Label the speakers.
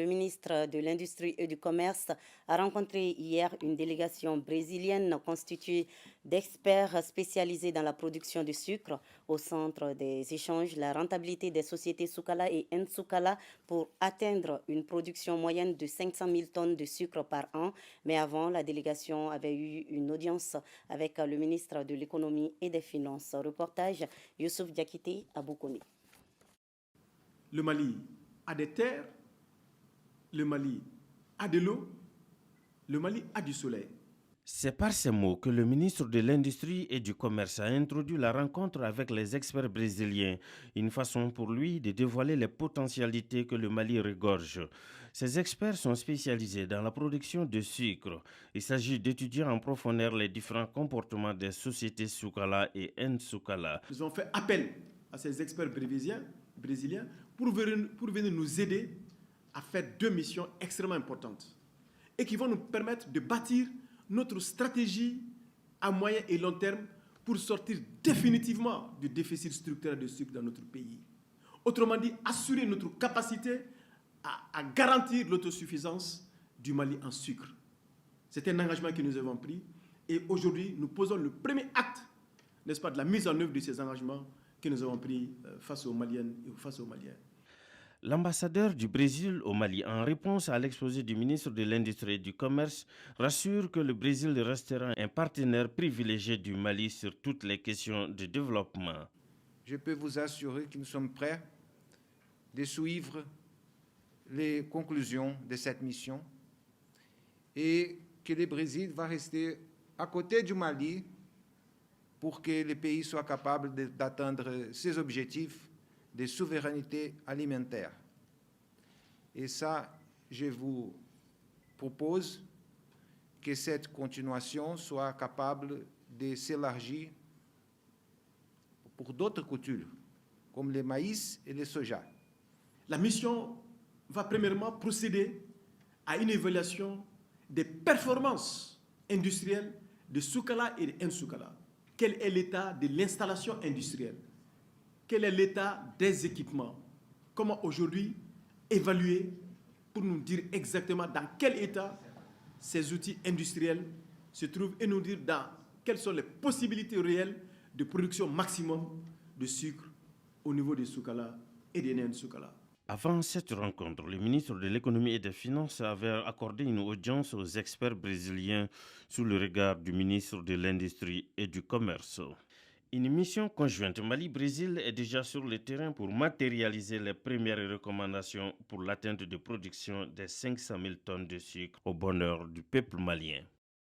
Speaker 1: Le ministre de l'Industrie et du Commerce a rencontré hier une délégation brésilienne constituée d'experts spécialisés dans la production de sucre. Au centre des échanges, la rentabilité des sociétés Soukala et Nsoukala pour atteindre une production moyenne de 500 000 tonnes de sucre par an. Mais avant, la délégation avait eu une audience avec le ministre de l'Économie et des Finances. Reportage Youssouf Diakité à Boukoni.
Speaker 2: Le Mali a des terres, le Mali a de l'eau, le Mali a du soleil.
Speaker 3: C'est par ces mots que le ministre de l'Industrie et du Commerce a introduit la rencontre avec les experts brésiliens, une façon pour lui de dévoiler les potentialités que le Mali regorge. Ces experts sont spécialisés dans la production de sucre. Il s'agit d'étudier en profondeur les différents comportements des sociétés Soukala et Nsoukala.
Speaker 2: Nous avons fait appel à ces experts brésiliens pour venir nous aider à faire deux missions extrêmement importantes et qui vont nous permettre de bâtir notre stratégie à moyen et long terme pour sortir définitivement du déficit structurel de sucre dans notre pays. Autrement dit, assurer notre capacité à garantir l'autosuffisance du Mali en sucre. C'est un engagement que nous avons pris et aujourd'hui, nous posons le premier acte, n'est-ce pas, de la mise en œuvre de ces engagements que nous avons pris face aux Maliennes et face aux Maliens.
Speaker 3: L'ambassadeur du Brésil au Mali, en réponse à l'exposé du ministre de l'Industrie et du Commerce, rassure que le Brésil restera un partenaire privilégié du Mali sur toutes les questions de développement.
Speaker 4: Je peux vous assurer que nous sommes prêts de suivre les conclusions de cette mission et que le Brésil va rester à côté du Mali pour que le pays soit capable d'atteindre ses objectifs de souveraineté alimentaire. Et ça, je vous propose que cette continuation soit capable de s'élargir pour d'autres cultures, comme le maïs et le soja.
Speaker 2: La mission va premièrement procéder à une évaluation des performances industrielles de Soukala et de Nsoukala. Quel est l'état de l'installation industrielle? Quel est l'état des équipements? Comment aujourd'hui évaluer pour nous dire exactement dans quel état ces outils industriels se trouvent et nous dire quelles sont les possibilités réelles de production maximum de sucre au niveau des Soukala et des Nsoukala.
Speaker 3: Avant cette rencontre, le ministre de l'Économie et des Finances avait accordé une audience aux experts brésiliens sous le regard du ministre de l'Industrie et du Commerce. Une mission conjointe Mali-Brésil est déjà sur le terrain pour matérialiser les premières recommandations pour l'atteinte de production des 500 000 tonnes de sucre au bonheur du peuple malien.